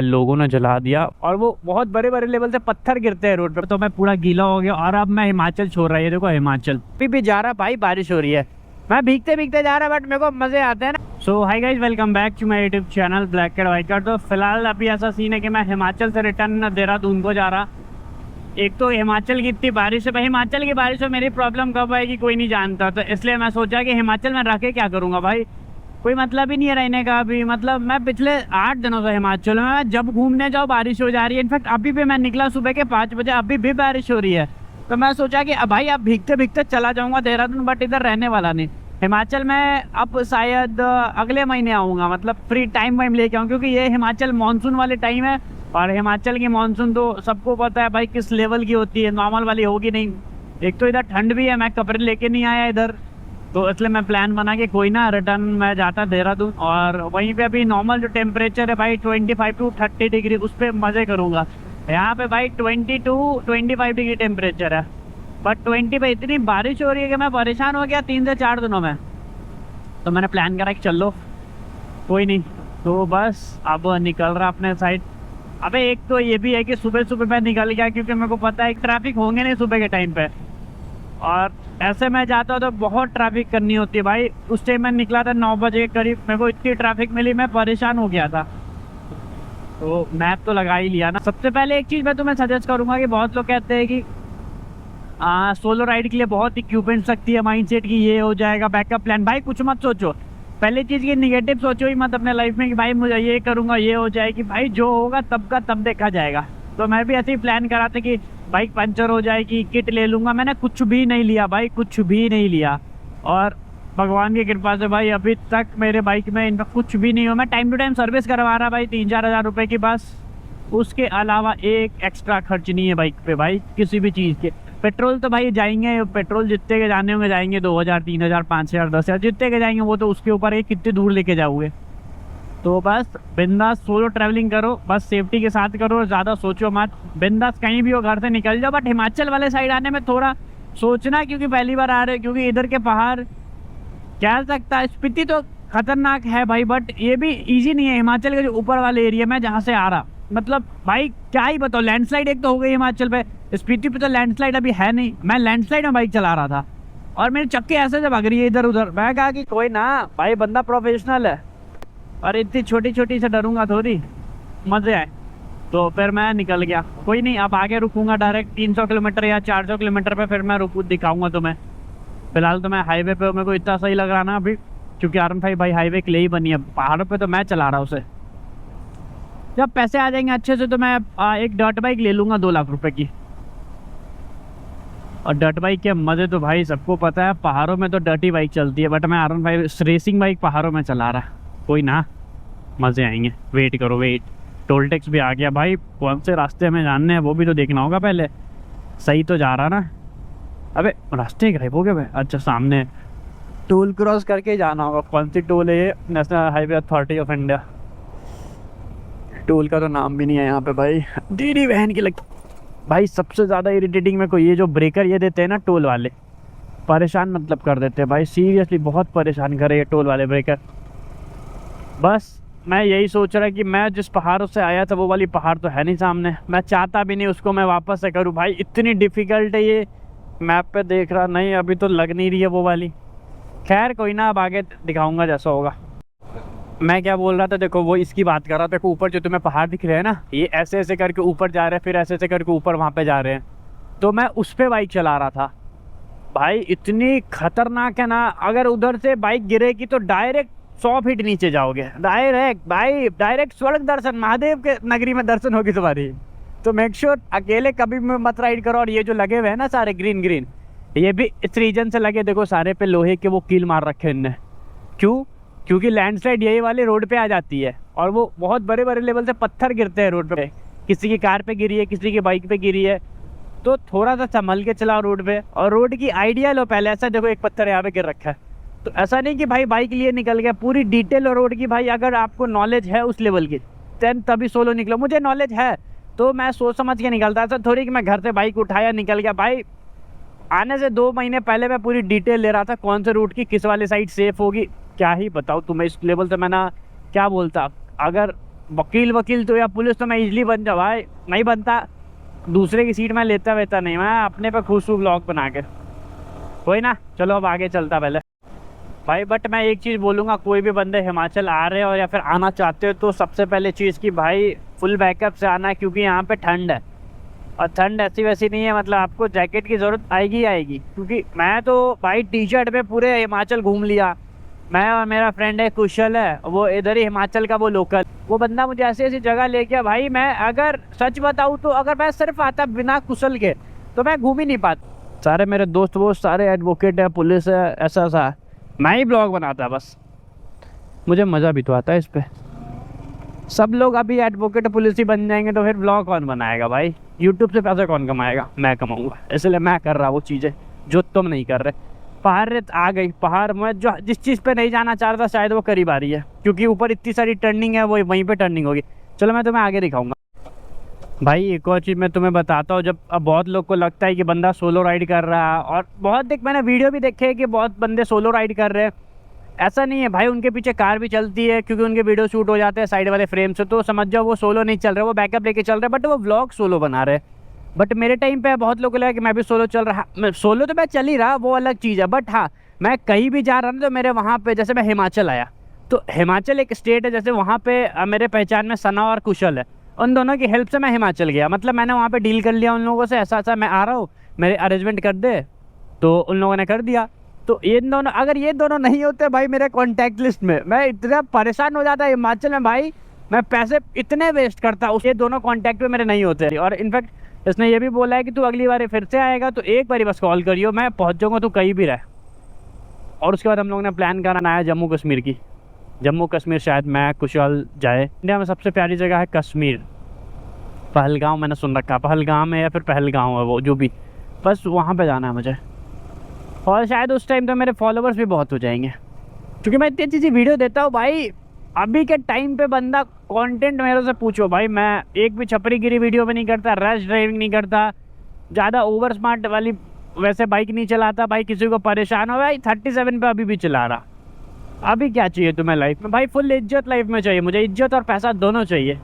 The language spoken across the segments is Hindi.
लोगों ने जला दिया और वो बहुत बड़े बड़े लेवल से पत्थर गिरते हैं रोड पे, तो मैं पूरा गीला हो गया और अब मैं हिमाचल छोड़ रहा है। ये देखो हिमाचल अभी भी जा रहा भाई, बारिश हो रही है, मैं भीगते भीगते जा रहा, बट मेरे को मजे आते हैं ना। So hi guys, welcome back to my YouTube channel black cat white cat. तो फिलहाल अभी ऐसा सीन है कि मैं हिमाचल से रिटर्न देहरादून को जा रहा। एक तो हिमाचल की इतनी बारिश है भाई, हिमाचल की बारिश में मेरी प्रॉब्लम कब आएगी कोई नहीं जानता, तो इसलिए मैं सोचा कि हिमाचल में रह के क्या करूँगा भाई, कोई मतलब ही नहीं है रहने का अभी। मतलब मैं पिछले 8 दिनों से हिमाचल में, जब घूमने जाओ बारिश हो जा रही है। इनफैक्ट अभी भी मैं निकला सुबह के 5 बजे, अभी भी बारिश हो रही है। तो मैं सोचा कि भाई अब भीगते भीगते चला जाऊंगा देहरादून, बट इधर रहने वाला नहीं। हिमाचल में अब शायद अगले महीने आऊँगा, मतलब फ्री टाइम वाइम लेके आऊँ, क्योंकि ये हिमाचल मानसून वाले टाइम है और हिमाचल की मानसून तो सबको पता है भाई किस लेवल की होती है, नॉर्मल वाली होगी नहीं। एक तो इधर ठंड भी है, मैं कपड़े लेके नहीं आया इधर, तो इसलिए मैं प्लान बना के कोई ना रिटर्न में जाता देहरादून, और वहीं पे अभी नॉर्मल जो टेम्परेचर है भाई 25 to 30 डिग्री, उस पर मज़े करूँगा। यहाँ पे भाई 20 to 25 डिग्री टेम्परेचर है, बट 20 पे इतनी बारिश हो रही है कि मैं परेशान हो गया 3 से 4 दिनों में। तो मैंने प्लान करा कि चल लो कोई नहीं, तो बस अब निकल रहा अपने साइड। अबे एक तो ये भी है कि सुबह सुबह मैं निकल गया, क्योंकि मेरे को पता है ट्रैफिक होंगे नहीं सुबह के टाइम पे, और ऐसे मैं जाता हूँ तो बहुत ट्रैफिक करनी होती है भाई। उस टाइम मैं निकला था 9 बजे के करीब, मेरे को इतनी ट्रैफिक मिली मैं परेशान हो गया था। तो मैप तो लगा ही लिया ना। सबसे पहले एक चीज़ मैं तुम्हें सजेस्ट करूँगा कि बहुत लोग कहते हैं कि सोलो राइड के लिए बहुत इक्विपमेंट लगती है, माइंडसेट की ये हो जाएगा, बैकअप प्लान। भाई कुछ मत सोचो, पहले चीज़ की निगेटिव सोचो ही मत अपने लाइफ में कि भाई मुझे ये करूँगा ये हो जाएगी। भाई जो होगा तब का तब देखा जाएगा। तो मैं भी ऐसे ही प्लान करा था कि बाइक पंचर हो जाएगी, किट ले लूँगा। मैंने कुछ भी नहीं लिया भाई, कुछ भी नहीं लिया, और भगवान की कृपा से भाई अभी तक मेरे बाइक में इनका कुछ भी नहीं हो। मैं टाइम टू टाइम सर्विस करवा रहा भाई 3-4 हज़ार रुपये की बस, उसके अलावा एक एक्स्ट्रा खर्च नहीं है बाइक पे भाई किसी भी चीज़ के। पेट्रोल तो भाई जाएंगे, पेट्रोल जितने के जाने होंगे जाएंगे, 2000, 3000, 5000, 10,000 जितने के जाएंगे, वो तो उसके ऊपर है कितनी दूर लेके जाओगे। तो बस बिंदास सोलो ट्रैवलिंग करो, बस सेफ्टी के साथ करो, ज़्यादा सोचो मत, बिंदास कहीं भी हो घर से निकल जाओ। बट हिमाचल वाले साइड आने में थोड़ा सोचना, क्योंकि पहली बार आ रहे हो, क्योंकि इधर के पहाड़ क्या सकता है, स्पीति तो खतरनाक है भाई, बट ये भी ईजी नहीं है। हिमाचल के जो ऊपर वाले एरिया में जहाँ से आ रहा, मतलब भाई क्या ही बताओ, लैंडस्लाइड एक तो हो गई हिमाचल पे, स्पीति पे तो लैंडस्लाइड अभी है नहीं। मैं लैंडस्लाइड में बाइक चला रहा था और मेरी चक्के ऐसे से भाग रही है इधर उधर। मैं कहा कि कोई ना भाई, बंदा प्रोफेशनल है और इतनी छोटी छोटी से डरूंगा थोड़ी, मज़े आए। तो फिर मैं निकल गया, कोई नहीं अब आगे रुकूंगा डायरेक्ट 300 किलोमीटर या 400 किलोमीटर पे, फिर मैं रुकू दिखाऊंगा तुम्हें। फिलहाल तो मैं हाईवे पे, मेरे को इतना सही लग रहा ना अभी, क्योंकि R15 भाई हाईवे के लिए ही बनी है। पहाड़ों पे तो मैं चला रहा हूँ उसे, जब पैसे आ जाएंगे अच्छे से तो मैं एक डर्ट बाइक ले लूँगा 2 लाख रुपए की। और डर्ट बाइक के मज़े तो भाई सबको पता है, पहाड़ों में तो डर्टी बाइक चलती है, बट मैं R15 रेसिंग बाइक पहाड़ों में चला रहा। कोई ना मज़े आएंगे, वेट करो वेट। टोल टैक्स भी आ गया भाई, कौन से रास्ते में जानने हैं वो भी तो देखना होगा पहले, सही तो जा रहा ना। अबे रास्ते गायब हो गए भाई, अच्छा सामने टोल क्रॉस करके जाना होगा। कौन सी टोल है ये? National highway authority of India. Toll का तो नाम भी नहीं है यहाँ पे भाई, दीदी बहन की लग। भाई सबसे ज़्यादा इरिटेटिंग मेरे को ये जो ब्रेकर ये देते हैं ना टोल वाले, परेशान मतलब कर देते हैं भाई, सीरियसली बहुत परेशान करे ये टोल वाले ब्रेकर। बस मैं यही सोच रहा कि मैं जिस पहाड़ों से आया था वो वाली पहाड़ तो है नहीं सामने, मैं चाहता भी नहीं उसको मैं वापस से करूँ भाई, इतनी डिफ़िकल्ट है ये। मैप पे देख रहा नहीं, अभी तो लग नहीं रही है वो वाली। खैर कोई ना, अब आगे दिखाऊंगा जैसा होगा। मैं क्या बोल रहा था, देखो वो इसकी बात कर रहा था, देखो ऊपर जो तुम्हें पहाड़ दिख रहे हैं ना, ये ऐसे ऐसे करके ऊपर जा रहे हैं, फिर ऐसे ऐसे करके ऊपर वहाँ पे जा रहे हैं। तो मैं उस पर बाइक चला रहा था भाई, इतनी खतरनाक है ना, अगर उधर से बाइक गिरेगी तो डायरेक्ट 100 फीट नीचे जाओगे, डायरेक्ट भाई, डायरेक्ट स्वर्ग दर्शन, महादेव के नगरी में दर्शन होगी तुम्हारी। तो मेक श्योर अकेले कभी मत राइड करो। और ये जो लगे हुए हैं ना सारे ग्रीन ग्रीन, ये भी इस रीजन से लगे, देखो सारे पे लोहे के वो कील मार रखे इनने। क्यों? क्योंकि लैंडस्लाइड यही वाले रोड पे आ जाती है और वो बहुत बड़े बड़े लेवल से पत्थर गिरते हैं रोड पे, किसी की कार पे गिरी है, किसी की बाइक पे गिरी है, तो थोड़ा सा संभल के चलाओ रोड पे। और रोड की आइडिया लो पहले, ऐसा देखो एक पत्थर यहाँ पे गिर रखा है, तो ऐसा नहीं कि भाई बाइक लिए निकल गया, पूरी डिटेल रोड की भाई अगर आपको नॉलेज है उस लेवल की तभी सोलो निकलो। मुझे नॉलेज है तो मैं सोच समझ के निकलता, ऐसा थोड़ी कि मैं घर से बाइक उठाया निकल गया भाई। आने से 2 महीने पहले मैं पूरी डिटेल ले रहा था, कौन से रूट की किस वाली साइड सेफ होगी, क्या ही बताऊँ तुम्हें। इस लेवल से मैं ना क्या बोलता, अगर वकील वकील तो या पुलिस तो मैं इजीली बन जाऊँ भाई, नहीं बनता। दूसरे की सीट में लेता वेता नहीं, मैं अपने पे खुश हूँ ब्लॉग बना के। कोई ना, चलो अब आगे चलता पहले भाई। बट मैं एक चीज़ बोलूँगा, कोई भी बंदे हिमाचल आ रहे हो या फिर आना चाहते हो तो सबसे पहले चीज़ कि भाई फुल बैकअप से आना है, क्योंकि यहाँ पे ठंड है। और ठंड ऐसी वैसी नहीं है, मतलब आपको जैकेट की ज़रूरत आएगी ही आएगी। क्योंकि मैं तो भाई टी शर्ट में पूरे हिमाचल घूम लिया। मैं और मेरा फ्रेंड है कुशल है, वो इधर ही हिमाचल का, वो लोकल, वो बंदा मुझे ऐसी ऐसी जगह ले गया भाई। मैं अगर सच बताऊँ तो अगर मैं सिर्फ आता बिना कुशल के तो मैं घूम ही नहीं पाता। सारे मेरे दोस्त वो सारे एडवोकेट है, पुलिस है, ऐसा ऐसा, मैं ही ब्लॉग बनाता बस। मुझे मज़ा भी तो आता है इस पर। सब लोग अभी एडवोकेट पुलिस ही बन जाएंगे तो फिर ब्लॉग कौन बनाएगा भाई? यूट्यूब से पैसा कौन कमाएगा? मैं कमाऊंगा, इसलिए मैं कर रहा वो चीज़ें जो तुम नहीं कर रहे। पहाड़ आ गई, पहाड़ में जो जिस चीज़ पे नहीं जाना चाह रहा था शायद वो करीब आ रही है, क्योंकि ऊपर इतनी सारी टर्निंग है, वो वहीं पे टर्निंग होगी। चलो मैं तुम्हें आगे दिखाऊंगा भाई। एक और चीज़ मैं तुम्हें बताता हूँ, जब अब बहुत लोग को लगता है कि बंदा सोलो राइड कर रहा है, और बहुत मैंने वीडियो भी देखे कि बहुत बंदे सोलो राइड कर रहे हैं। ऐसा नहीं है भाई, उनके पीछे कार भी चलती है, क्योंकि उनके वीडियो शूट हो जाते हैं साइड वाले फ्रेम से, तो समझ जाओ वो सोलो नहीं चल रहे, वो बैकअप लेके चल रहे हैं, बट वो व्लॉग सोलो बना रहे हैं। बट मेरे टाइम पे बहुत लोगों को लगा कि मैं भी सोलो चल रहा, मैं सोलो तो मैं चल ही रहा, वो अलग चीज़ है। बट हाँ, मैं कहीं भी जा रहा ना तो मेरे वहाँ पे, जैसे मैं हिमाचल आया तो हिमाचल एक स्टेट है, जैसे वहाँ पे मेरे पहचान में सना और कुशल है, उन दोनों की हेल्प से मैं हिमाचल गया। मतलब मैंने वहाँ पे डील कर लिया उन लोगों से, ऐसा ऐसा मैं आ रहा हूँ, मेरे अरेंजमेंट कर दे, तो उन लोगों ने कर दिया। तो ये दोनों, अगर ये दोनों नहीं होते भाई मेरे कॉन्टैक्ट लिस्ट में, मैं इतना परेशान हो जाता हिमाचल में भाई, मैं पैसे इतने वेस्ट करता। ये दोनों कॉन्टैक्ट में मेरे नहीं होते। और इनफैक्ट इसने ये भी बोला है कि तू अगली बार फिर से आएगा तो एक बार बस कॉल करियो, मैं पहुँच जाऊँगा, तू कहीं भी रहे। और उसके बाद हम लोगों ने प्लान करना है जम्मू कश्मीर की। जम्मू कश्मीर शायद मैं कुशल जाए। इंडिया में सबसे प्यारी जगह है कश्मीर, पहलगाम मैंने सुन रखा, पहलगाम है या फिर पहलगाम है, वो जो भी, बस वहाँ पे जाना है मुझे। और शायद उस टाइम तो मेरे फॉलोवर्स भी बहुत हो जाएंगे, क्योंकि मैं इतनी अच्छी वीडियो देता हूँ भाई। अभी के टाइम पे बंदा कंटेंट मेरे से पूछो भाई, मैं एक भी छपरी गिरी वीडियो में नहीं करता, रैश ड्राइविंग नहीं करता, ज़्यादा ओवर स्मार्ट वाली वैसे बाइक नहीं चलाता भाई। किसी को परेशान हो भाई 37 पे अभी भी चला रहा। अभी क्या चाहिए तुम्हें लाइफ में भाई? फुल इज्जत लाइफ में चाहिए मुझे, इज्जत और पैसा दोनों चाहिए।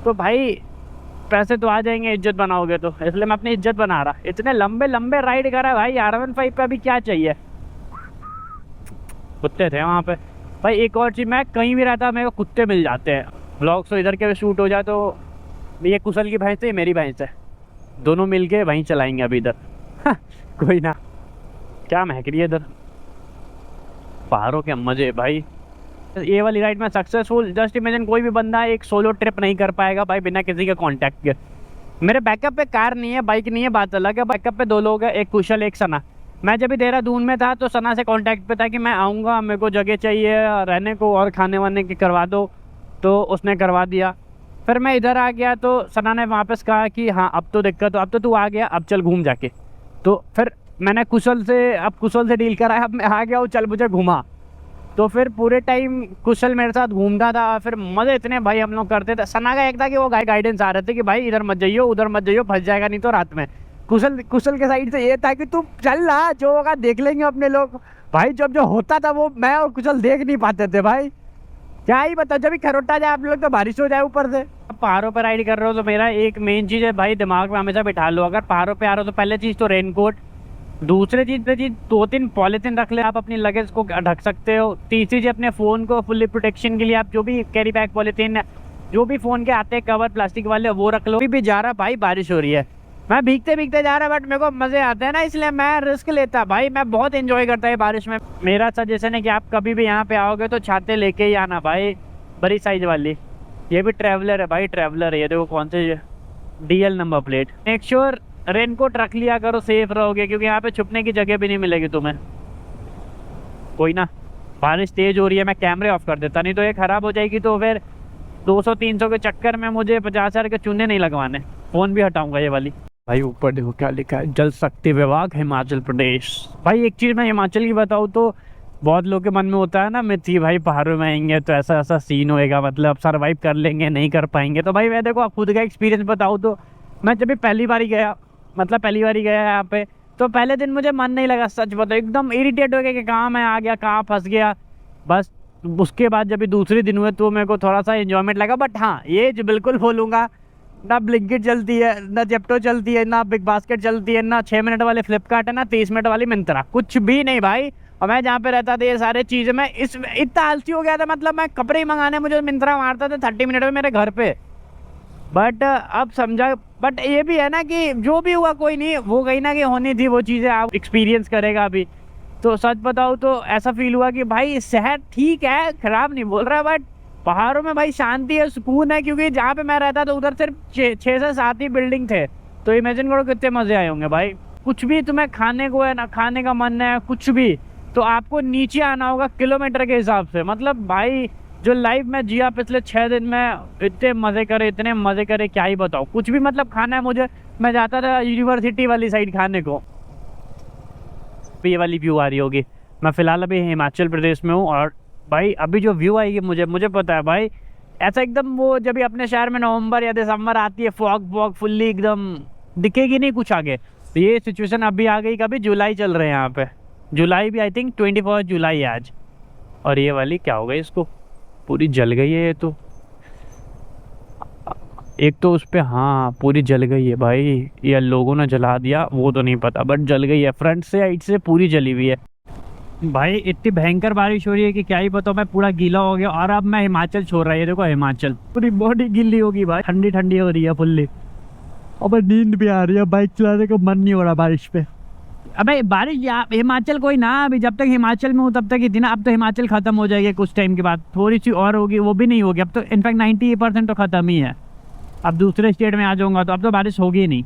तो भाई पैसे तो आ जाएंगे, इज्जत बनाओगे तो, इसलिए मैं अपनी इज्जत बना रहा। इतने लंबे लंबे राइड करा भाई R15 पे, अभी क्या चाहिए? कुत्ते थे वहाँ पे भाई। एक और चीज़, मैं कहीं भी रहता मेरे को कुत्ते मिल जाते हैं। व्लॉग्स तो इधर के भी शूट हो जाए तो ये कुशल की भैंस है, मेरी भैंस है, दोनों मिल के वहीं चलाएंगे अभी इधर। कोई ना, क्या महक रही है इधर पहाड़ों के मज़े भाई। ये वाली राइड में सक्सेसफुल। जस्ट इमेजिन कोई भी बंदा एक सोलो ट्रिप नहीं कर पाएगा भाई बिना किसी के कांटेक्ट के। मेरे बैकअप पे कार नहीं है, बाइक नहीं है, बात अलग है। बैकअप पे 2 लोग हैं, एक कुशल एक सना। मैं जब भी देहरादून में था तो सना से कांटेक्ट पे था कि मैं आऊँगा, मेरे को जगह चाहिए रहने को और खाने वाने की करवा दो, तो उसने करवा दिया। फिर मैं इधर आ गया तो सना ने वापस कहा कि हाँ अब तो दिक्कत हो, अब तो तू आ गया, अब चल घूम जाके। तो फिर मैंने कुशल से डील कराया, अब मैं आ गया हूँ, चल मुझे घुमा। तो फिर पूरे टाइम कुशल मेरे साथ घूमता था। फिर मज़े इतने भाई हम लोग करते थे। सना का एक था कि वो गाइडेंस आ रहे थे कि भाई इधर मत जाइयो, उधर मत जाइयो, फंस जाएगा नहीं तो रात में। कुशल के साइड से ये था कि तू चल रहा, जो होगा देख लेंगे अपने लोग। भाई जब जो होता था वो मैं और कुशल देख नहीं पाते थे भाई। क्या ही बता, जब भी खरोटा जाए आप लोग तो बारिश हो जाए ऊपर से। अब पहाड़ों पर राइड कर रहे हो तो मेरा एक मेन चीज़ है भाई, दिमाग में हमेशा बिठा लो, अगर पहाड़ों पे आ रहे हो तो पहले चीज़ तो रेनकोट, दूसरी चीज़ 2-3 पॉलीथीन रख ले, आप अपनी लगेज को ढक सकते हो। तीसरी चीज़ अपने फ़ोन को फुल्ली प्रोटेक्शन के लिए आप जो भी कैरी बैग पॉलीथीन, जो भी फ़ोन के आते हैं कवर प्लास्टिक वाले, वो रख लो। भी जा रहा भाई, बारिश हो रही है, मैं भीगते भीगते जा रहा, बट मेरे को मज़े आते हैं ना, इसलिए मैं रिस्क लेता भाई। मैं बहुत एंजॉय करता है बारिश में। मेरा सजेशन है कि आप कभी भी यहाँ पे आओगे तो छाते लेके ही आना भाई, बड़ी साइज वाली। ये भी ट्रैवलर है भाई, ट्रैवलर है ये, देखो कौन से DL number plate. Make sure raincoat रख लिया करो, सेफ रहोगे, क्योंकि यहाँ पे छुपने की जगह भी नहीं मिलेगी तुम्हें। कोई ना, बारिश तेज़ हो रही है, मैं कैमरे ऑफ कर देता, नहीं तो ये ख़राब हो जाएगी। तो फिर 200-300 के चक्कर में मुझे 50,000 के चूने नहीं लगवाने। फ़ोन भी हटाऊंगा ये वाली। भाई ऊपर देखो क्या लिखा है, जल शक्ति विभाग हिमाचल प्रदेश। भाई एक चीज़ मैं हिमाचल की बताऊँ तो बहुत लोग के मन में होता है ना मिथी, भाई पहाड़ों में आएंगे तो ऐसा ऐसा सीन होएगा, मतलब सर्वाइव कर लेंगे, नहीं कर पाएंगे। तो भाई मैं देखो आप खुद का एक्सपीरियंस बताऊँ तो मैं जब भी पहली बार ही गया यहाँ पे, तो पहले दिन मुझे मन नहीं लगा, सच बताओ, एकदम इरिटेट हो गया कि कहाँ मैं आ गया, कहाँ फंस गया। बस उसके बाद जब भी दूसरे दिन हुए तो मेरे को थोड़ा सा एंजॉयमेंट लगा। बट हाँ, ये जो बिल्कुल बोलूँगा, ना ब्लिंकिट चलती है, ना जेप्टो चलती है, ना बिग बास्केट चलती है, ना 6 मिनट वाले फ्लिपकार्ट है, ना 30 मिनट वाली मिंत्रा, कुछ भी नहीं भाई। और मैं जहाँ पे रहता था ये सारे चीज़ें, मैं इतना आलसी हो गया था, मतलब मैं कपड़े ही मंगाने मुझे मिंत्रा मारता था 30 मिनट में मेरे घर पे। बट अब समझा, बट ये भी है ना कि जो भी हुआ कोई नहीं, वो कहीं ना कहीं होनी थी वो चीज़ें, आप एक्सपीरियंस करेगा अभी। तो सच बताऊँ तो ऐसा फील हुआ कि भाई शहर ठीक है, ख़राब नहीं बोल रहा, बट पहाड़ों में भाई शांति है, सुकून है। क्योंकि जहाँ पे मैं रहता था उधर सिर्फ 6 से 7 ही बिल्डिंग थे। तो इमेजिन करो कितने मज़े आए होंगे भाई। कुछ भी तुम्हें खाने को है ना, खाने का मन है कुछ भी, तो आपको नीचे आना होगा किलोमीटर के हिसाब से। मतलब भाई जो लाइफ में जिया पिछले 6 दिन में, इतने मज़े करे, इतने मज़े करे, क्या ही बताओ। कुछ भी मतलब खाना है मुझे, मैं जाता था यूनिवर्सिटी वाली साइड खाने को। ये वाली व्यू आ रही होगी। मैं फ़िलहाल अभी हिमाचल प्रदेश में हूँ, और भाई अभी जो व्यू आएगी मुझे पता है भाई, ऐसा एकदम वो जब भी अपने शहर में नवंबर या दिसंबर आती है, फॉग फुल्ली एकदम दिखेगी नहीं कुछ आगे। तो ये सिचुएशन अभी आ गई, कभी जुलाई चल रहे हैं यहाँ पे, जुलाई भी आई थिंक 24 जुलाई है आज। और ये वाली क्या हो गई, इसको पूरी जल गई है ये तो, एक तो उस पे हाँ पूरी जल गई है भाई, ये लोगों ने जला दिया वो तो नहीं पता, बट जल गई है, फ्रंट से साइड से पूरी जली हुई है। भाई इतनी भयंकर बारिश हो रही है कि क्या ही पता, मैं पूरा गीला हो गया। और अब मैं हिमाचल छोड़ रहा है, ये देखो हिमाचल, पूरी बॉडी गीली होगी भाई, ठंडी ठंडी हो रही है फुल्ली। अब नींद भी आ रही है, बाइक चलाने का मन नहीं हो रहा बारिश पे। अबे बारिश हिमाचल कोई ना, अभी जब तक हिमाचल में हूँ तब तक ही थी ना, अब तो हिमाचल खत्म हो जाएगी कुछ टाइम के बाद, थोड़ी सी और होगी, वो भी नहीं होगी अब तो, इनफैक्ट 90% तो खत्म ही है। अब दूसरे स्टेट में आ जाऊँगा तो अब तो बारिश होगी ही नहीं।